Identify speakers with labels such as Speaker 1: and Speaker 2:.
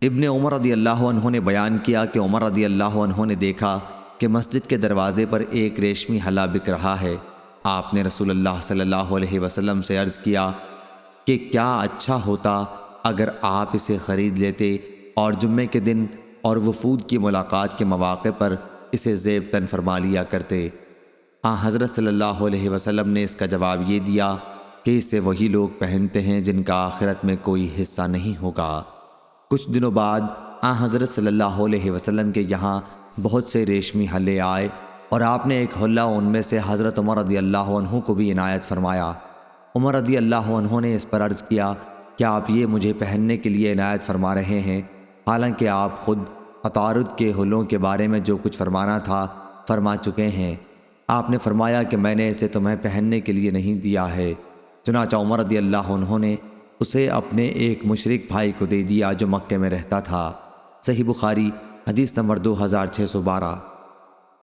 Speaker 1: ابن عمر رضی اللہ عنہ نے بیان کیا کہ عمر رضی اللہ عنہ نے دیکھا کہ مسجد کے دروازے پر ایک ریشمی ہلا بک رہا ہے۔ آپ نے رسول اللہ صلی اللہ علیہ وسلم سے عرض کیا کہ کیا اچھا ہوتا اگر آپ اسے خرید لیتے اور جمعے کے دن اور وفود کی ملاقات کے مواقع پر اسے زیب تن فرما لیا کرتے۔ حضرت صلی اللہ علیہ وسلم نے اس کا جواب یہ دیا کہ اسے وہی لوگ پہنتے ہیں جن کا آخرت میں کوئی حصہ نہیں ہوگا۔ کچھ دنوں بعد حضرت صلی اللہ علیہ وسلم کے یہاں بہت سے ریشمی ہلے آئے اور آپ نے ایک حلہ ان میں سے حضرت عمر رضی اللہ عنہ کو بھی عنایت فرمایا۔ عمر رضی اللہ عنہ نے اس پر عرض کیا کہ آپ یہ مجھے پہننے کے لیے عنایت فرما رہے ہیں، حالانکہ آپ خود عطارد کے حلوں کے بارے میں جو کچھ فرمانا تھا فرما چکے ہیں۔ آپ نے فرمایا کہ میں نے اسے تمہیں پہننے کے لیے نہیں دیا ہے۔ چنانچہ عمر رضی اللہ عنہ نے اسے اپنے ایک مشرک بھائی کو دے دیا جو مکے میں رہتا تھا۔ صحیح بخاری حدیث نمبر 2612۔